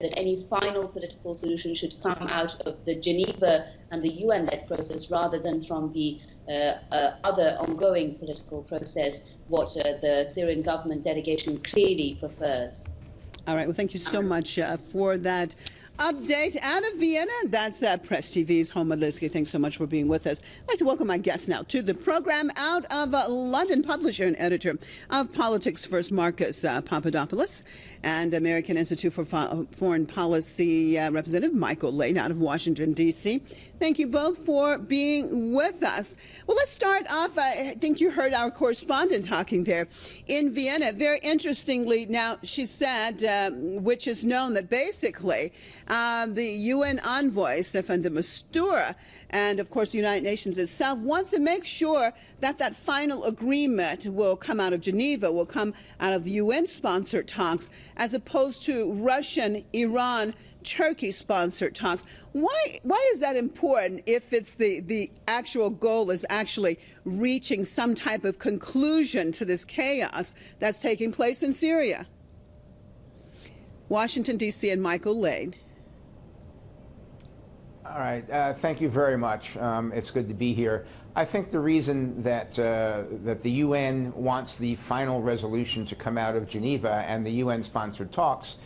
that any final political solution should come out of the Geneva and the UN-led process rather than from the other ongoing political process, what the Syrian government delegation clearly prefers. All right. Well, thank you so much for that update out of Vienna. That's Press TV's Homa Lidsky. Thanks so much for being with us. I'd like to welcome my guest now to the program out of London, publisher and editor of Politics First, Marcus Papadopoulos, and American Institute for Foreign Policy Representative Michael Lane out of Washington, D.C. Thank you both for being with us. Well, let's start off. I think you heard our correspondent talking there in Vienna. Very interestingly, now she said, which is known, that basically the UN envoy, Staffan de Mistura, and of course the United Nations itself wants to make sure that that final agreement will come out of Geneva, will come out of UN-sponsored talks, as opposed to Russian, Iran, Turkey-sponsored talks. Why is that important if it's the actual goal is actually reaching some type of conclusion to this chaos that's taking place in Syria? Washington, D.C. and Michael Lane. All right. Thank you very much. It's good to be here. I think the reason that that the UN wants the final resolution to come out of Geneva and the UN-sponsored talks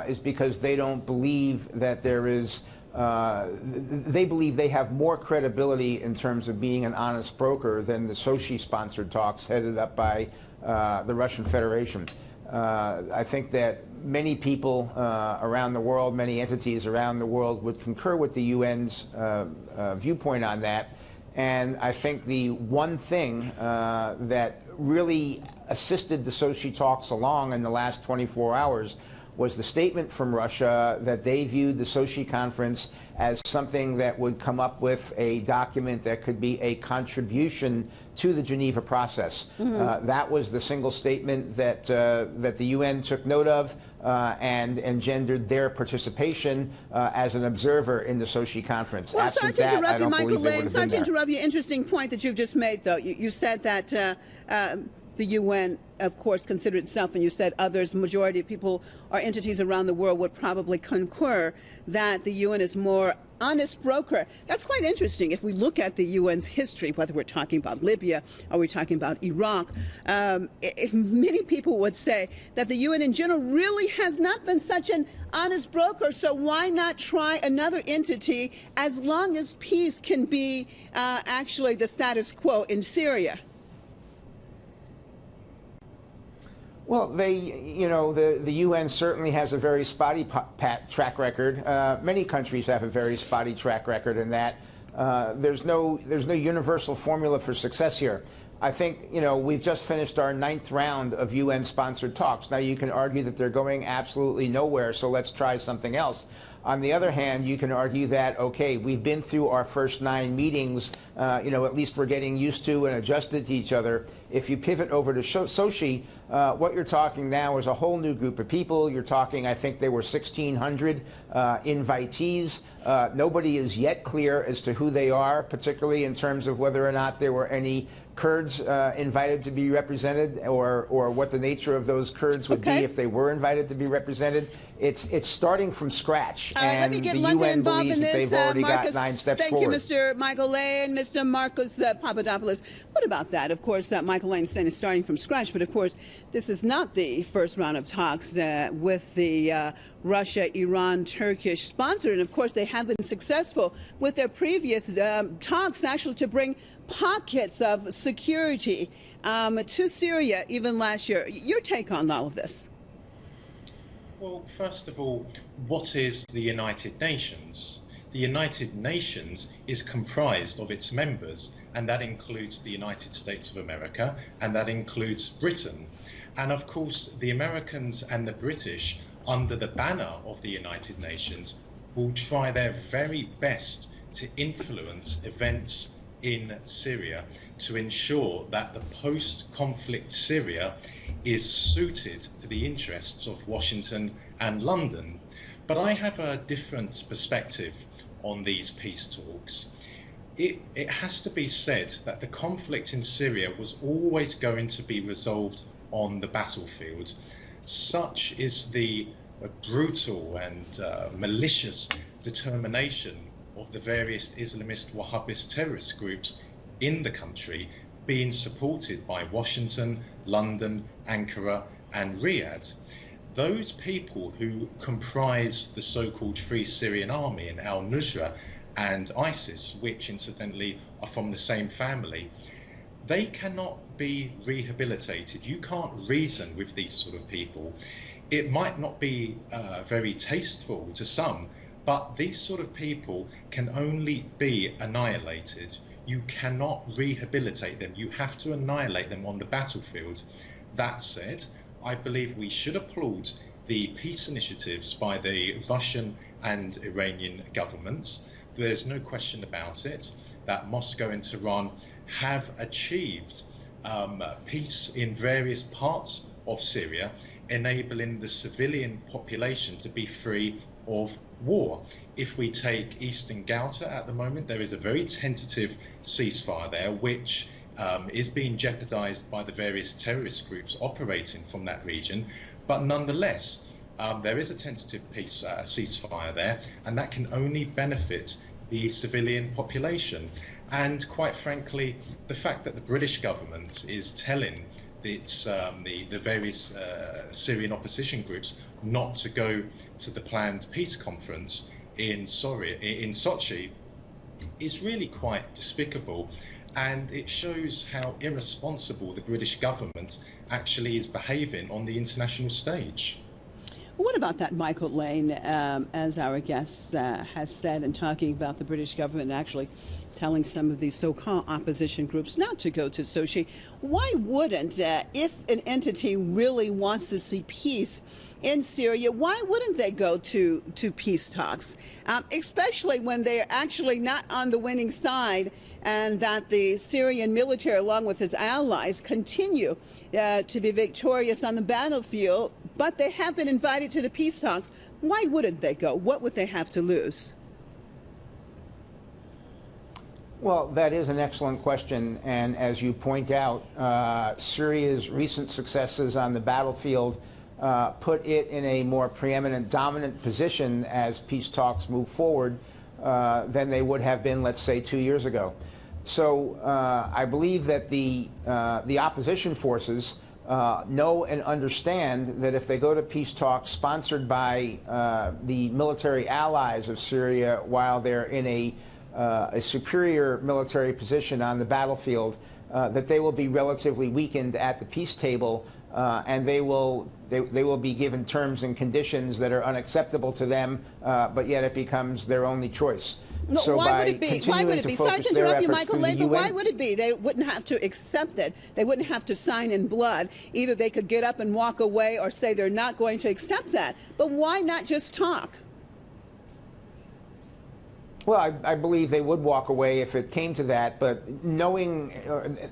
is because they don't believe that there is. They believe they have more credibility in terms of being an honest broker than the Sochi-sponsored talks headed up by the Russian Federation. I think that many people around the world, many entities around the world would concur with the UN's viewpoint on that. And I think the one thing that really assisted the Sochi talks along in the last 24 hours was the statement from Russia that they viewed the Sochi conference as something that would come up with a document that could be a contribution to the Geneva process. That was the single statement that that the UN took note of and engendered their participation as an observer in the Sochi conference. Well, sorry to interrupt you, Michael Lane. Sorry to interrupt you. Interesting point that you've just made, though. You said that the UN, of course, considered itself, and you said others, majority of people or entities around the world would probably concur that the UN is more honest broker. That's quite interesting. If we look at the UN's history, whether we're talking about Libya or we're talking about Iraq, many people would say that the UN in general really has not been such an honest broker. So why not try another entity as long as peace can be actually the status quo in Syria? Well, the UN certainly has a very spotty track record. Many countries have a very spotty track record in that. There's no universal formula for success here. I think, we've just finished our 9th round of UN-sponsored talks. Now, you can argue that they're going absolutely nowhere, so let's try something else. On the other hand, you can argue that, okay, we've been through our first 9 meetings, at least we're getting used to and adjusted to each other. If you pivot over to Sochi, what you're talking now is a whole new group of people. You're talking, I think there were 1,600 invitees. Nobody is yet clear as to who they are, particularly in terms of whether or not there were any Kurds invited to be represented, or what the nature of those Kurds would be if they were invited to be represented. It's starting from scratch. All right, and let me get the London UN involved believes in that this. they've already Marcus, got 9 steps thank forward. you, Mr. Michael Lane, Mr. Marcus Papadopoulos. What about that? Of course, Michael Lane is saying it's starting from scratch, but of course, this is not the first round of talks with the Russia, Iran, Turkish sponsor, and of course, they have been successful with their previous talks actually to bring pockets of security to Syria even last year. Your take on all of this? Well, first of all, what is the United Nations? The United Nations is comprised of its members, and that includes the United States of America, and that includes Britain. And of course, the Americans and the British, under the banner of the United Nations, will try their very best to influence events in Syria to ensure that the post-conflict Syria is suited to the interests of Washington and London. But I have a different perspective on these peace talks. It has to be said that the conflict in Syria was always going to be resolved on the battlefield. Such is the brutal and malicious determination of the various Islamist Wahhabist terrorist groups in the country, being supported by Washington, London, Ankara and Riyadh. Those people who comprise the so-called Free Syrian Army and al-Nusra and ISIS, which incidentally are from the same family, they cannot be rehabilitated. You can't reason with these sort of people. It might not be very tasteful to some, but these sort of people can only be annihilated. You cannot rehabilitate them. You have to annihilate them on the battlefield. That said, I believe we should applaud the peace initiatives by the Russian and Iranian governments. There's no question about it that Moscow and Tehran have achieved peace in various parts of Syria, enabling the civilian population to be free of war. If we take eastern Ghouta at the moment, there is a very tentative ceasefire there, which is being jeopardized by the various terrorist groups operating from that region. But nonetheless, there is a tentative peace ceasefire there, and that can only benefit the civilian population. And quite frankly, the fact that the British government is telling the various Syrian opposition groups not to go to the planned peace conference in Sochi is really quite despicable. And it shows how irresponsible the British government actually is behaving on the international stage. What about that, Michael Lane, as our guest has said, and talking about the British government actually telling some of these so-called opposition groups not to go to Sochi? Why wouldn't, if an entity really wants to see peace in Syria, why wouldn't they go to peace talks, especially when they're actually not on the winning side, and that the Syrian military, along with his allies, continue to be victorious on the battlefield, but they have been invited to the peace talks? Why wouldn't they go? What would they have to lose? Well, that is an excellent question, and as you point out, Syria's recent successes on the battlefield put it in a more preeminent, dominant position as peace talks move forward than they would have been, let's say, 2 years ago. So I believe that the opposition forces know and understand that if they go to peace talks sponsored by the military allies of Syria while they're in a superior military position on the battlefield, that they will be relatively weakened at the peace table, and they will be given terms and conditions that are unacceptable to them, but yet it becomes their only choice. No, so why would it be? Why would it be? Sorry to interrupt you, Michael Lane, but why would it be? They wouldn't have to accept it. They wouldn't have to sign in blood. Either they could get up and walk away or say they're not going to accept that. But why not just talk? Well, I believe they would walk away if it came to that, but knowing,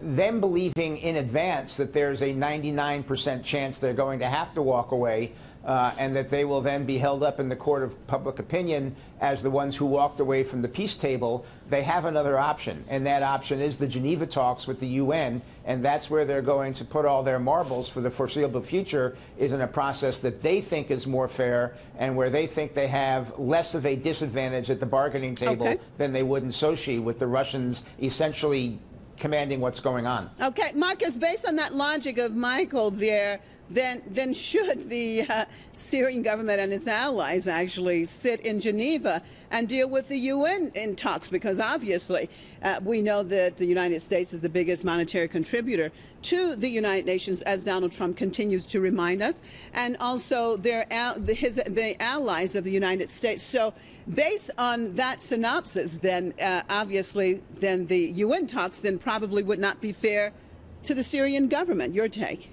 them believing in advance that there's a 99% chance they're going to have to walk away, and that they will then be held up in the court of public opinion as the ones who walked away from the peace table, they have another option, and that option is the Geneva talks with the UN, and that's where they're going to put all their marbles for the foreseeable future, is in a process that they think is more fair and where they think they have less of a disadvantage at the bargaining table than they would in Sochi, with the Russians essentially commanding what's going on. Okay, Marcus, based on that logic of Michael there, then should the Syrian government and its allies actually sit in Geneva and deal with the UN in talks? Because obviously we know that the United States is the biggest monetary contributor to the United Nations, as Donald Trump continues to remind us, and also the allies of the United States. So based on that synopsis, then obviously then the UN talks then probably would not be fair to the Syrian government. Your take?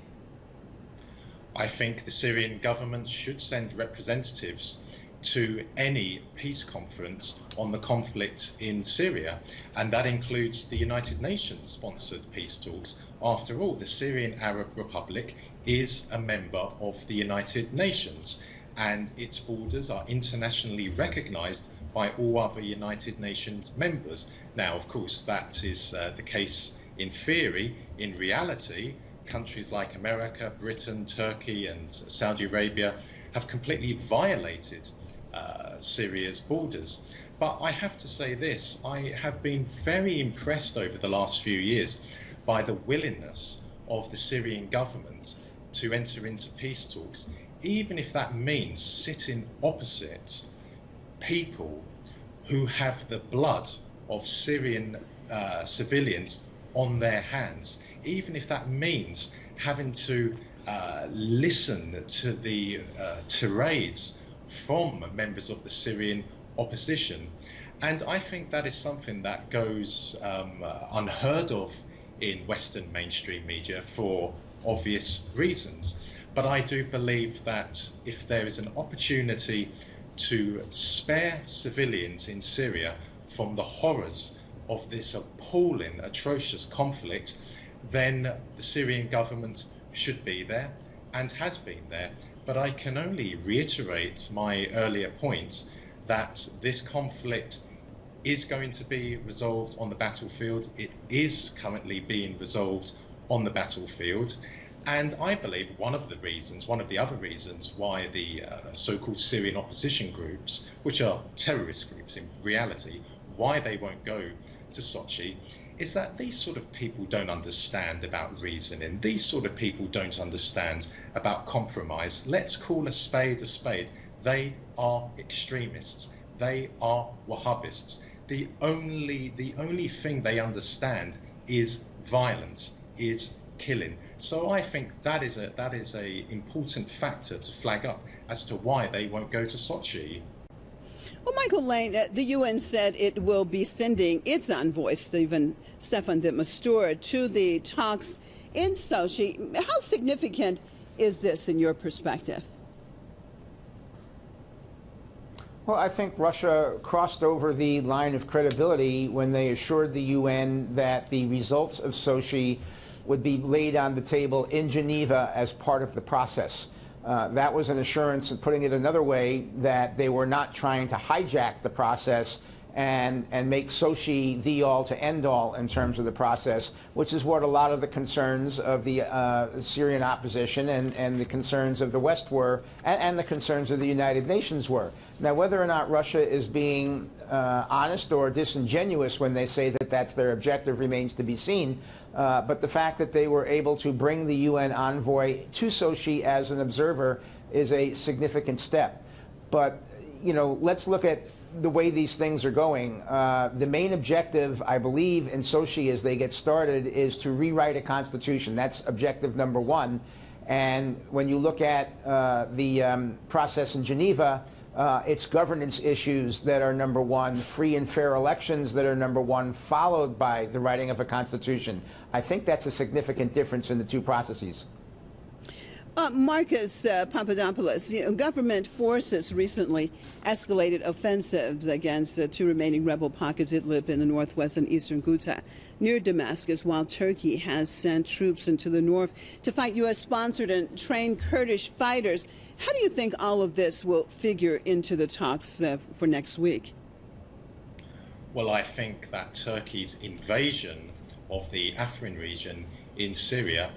I think the Syrian government should send representatives to any peace conference on the conflict in Syria, and that includes the United Nations sponsored peace talks. After all, the Syrian Arab Republic is a member of the United Nations, and its borders are internationally recognized by all other United Nations members. Now, of course, that is the case in theory. In reality, countries like America, Britain, Turkey and Saudi Arabia have completely violated Syria's borders. But I have to say this, I have been very impressed over the last few years by the willingness of the Syrian government to enter into peace talks, even if that means sitting opposite people who have the blood of Syrian civilians on their hands, even if that means having to listen to the tirades from members of the Syrian opposition. And I think that is something that goes unheard of in Western mainstream media for obvious reasons. But I do believe that if there is an opportunity to spare civilians in Syria from the horrors of this appalling, atrocious conflict, then the Syrian government should be there and has been there. But I can only reiterate my earlier point that this conflict is going to be resolved on the battlefield. It is currently being resolved on the battlefield. And I believe one of the other reasons why the so-called Syrian opposition groups, which are terrorist groups in reality, why they won't go to Sochi, is that these sort of people don't understand about reasoning. These sort of people don't understand about compromise. Let's call a spade a spade. They are extremists. They are Wahhabists. The only thing they understand is violence, is killing. So I think that is a important factor to flag up as to why they won't go to Sochi. Well, Michael Lane, the UN said it will be sending its envoy, Staffan de Mistura, to the talks in Sochi. How significant is this in your perspective? Well, I think Russia crossed over the line of credibility when they assured the UN that the results of Sochi would be laid on the table in Geneva as part of the process. That was an assurance, and putting it another way, that they were not trying to hijack the process and make Sochi the all to end all in terms of the process, which is what a lot of the concerns of the Syrian opposition and the concerns of the West were, and the concerns of the United Nations were. Now, whether or not Russia is being honest or disingenuous when they say that that's their objective remains to be seen. But the fact that they were able to bring the UN envoy to Sochi as an observer is a significant step. But, you know, let's look at the way these things are going. The main objective, I believe, in Sochi as they get started is to rewrite a constitution. That's objective number one. And when you look at the process in Geneva, it's governance issues that are number one, free and fair elections that are number one, followed by the writing of a constitution. I think that's a significant difference in the two processes. Marcus Papadopoulos, government forces recently escalated offensives against two remaining rebel pockets, Idlib in the northwest and eastern Ghouta near Damascus, while Turkey has sent troops into the north to fight U.S.-sponsored and trained Kurdish fighters. How do you think all of this will figure into the talks for next week? Well, I think that Turkey's invasion of the Afrin region in Syria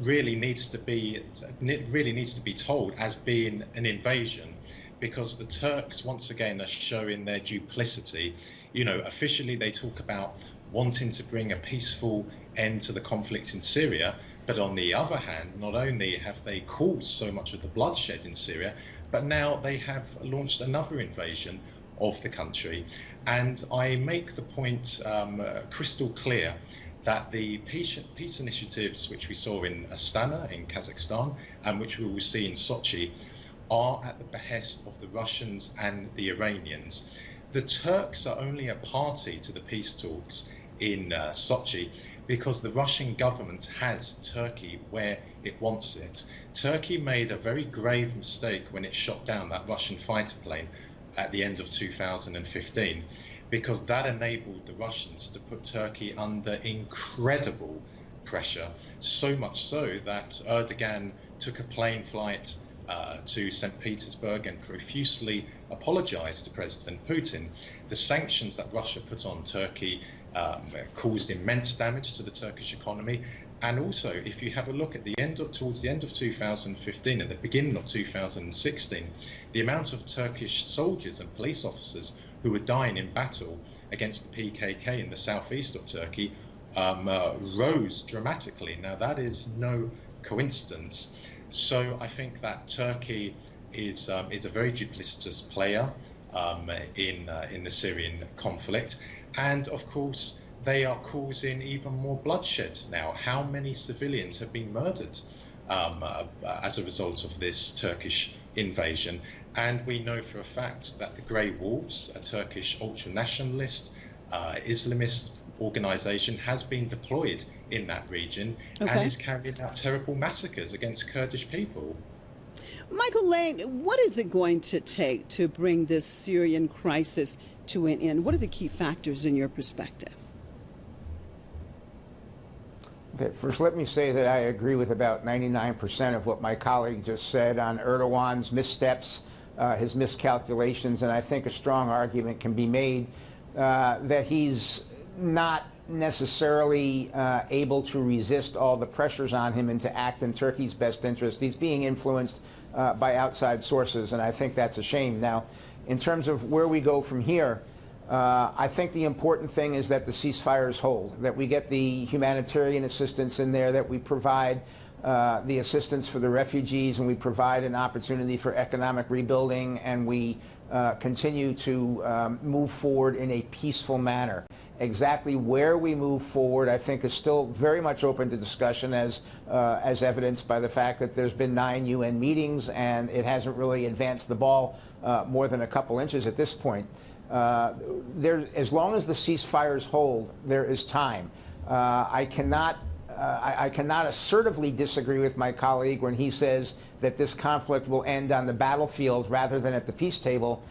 really needs to be told as being an invasion, because the Turks once again are showing their duplicity. You know, officially they talk about wanting to bring a peaceful end to the conflict in Syria, but on the other hand, not only have they caused so much of the bloodshed in Syria, but now they have launched another invasion of the country. And I make the point crystal clear that the peace initiatives which we saw in Astana in Kazakhstan and which we will see in Sochi are at the behest of the Russians and the Iranians. The Turks are only a party to the peace talks in Sochi because the Russian government has Turkey where it wants it. Turkey made a very grave mistake when it shot down that Russian fighter plane at the end of 2015. Because that enabled the Russians to put Turkey under incredible pressure, so much so that Erdogan took a plane flight to St. Petersburg and profusely apologized to President Putin. The sanctions that Russia put on Turkey caused immense damage to the Turkish economy. And also, if you have a look at towards the end of 2015 and the beginning of 2016, the amount of Turkish soldiers and police officers who were dying in battle against the PKK in the southeast of Turkey rose dramatically. Now, that is no coincidence. So I think that Turkey is a very duplicitous player in the Syrian conflict, and of course they are causing even more bloodshed now. How many civilians have been murdered as a result of this Turkish invasion? And we know for a fact that the Grey Wolves, a Turkish ultra-nationalist Islamist organization, has been deployed in that region and is carrying out terrible massacres against Kurdish people. Michael Lane, what is it going to take to bring this Syrian crisis to an end? What are the key factors in your perspective? Okay, first let me say that I agree with about 99% of what my colleague just said on Erdogan's missteps, his miscalculations, and I think a strong argument can be made that he's not necessarily able to resist all the pressures on him and to act in Turkey's best interest. He's being influenced by outside sources, and I think that's a shame. Now, in terms of where we go from here, I think the important thing is that the ceasefires hold, that we get the humanitarian assistance in there, that we provide the assistance for the refugees, and we provide an opportunity for economic rebuilding, and we continue to move forward in a peaceful manner. Exactly where we move forward, I think, is still very much open to discussion, as evidenced by the fact that there's been 9 UN meetings and it hasn't really advanced the ball more than a couple inches at this point. As long as the ceasefires hold, there is time. I cannot assertively disagree with my colleague when he says that this conflict will end on the battlefield rather than at the peace table.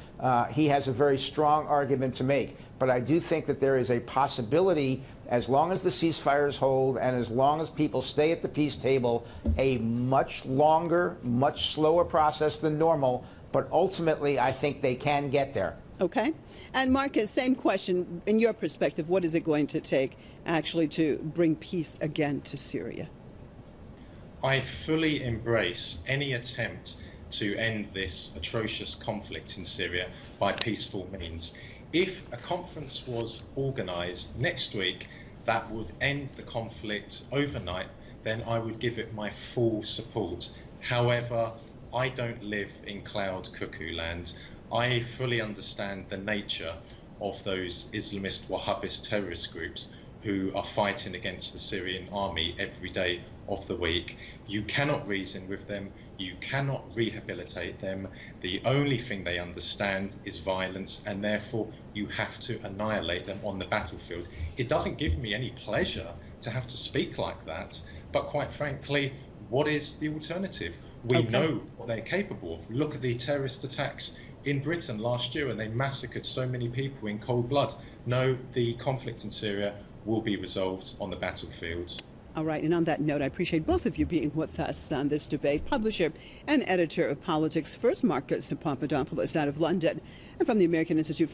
He has a very strong argument to make. But I do think that there is a possibility, as long as the ceasefires hold and as long as people stay at the peace table, a much longer, much slower process than normal. But ultimately, I think they can get there. Okay. And Marcus, same question. In your perspective, what is it going to take actually to bring peace again to Syria? I fully embrace any attempt to end this atrocious conflict in Syria by peaceful means. If a conference was organized next week that would end the conflict overnight, then I would give it my full support. However, I don't live in cloud cuckoo land. I fully understand the nature of those Islamist Wahhabist terrorist groups who are fighting against the Syrian army every day of the week. You cannot reason with them. You cannot rehabilitate them. The only thing they understand is violence, and therefore you have to annihilate them on the battlefield. It doesn't give me any pleasure to have to speak like that, but quite frankly, what is the alternative? We know what they're capable of. Look at the terrorist attacks in Britain last year, and they massacred so many people in cold blood. No, the conflict in Syria will be resolved on the battlefield. All right, and on that note, I appreciate both of you being with us on this debate. Publisher and editor of Politics First, Marcus Papadopoulos out of London, and from the American Institute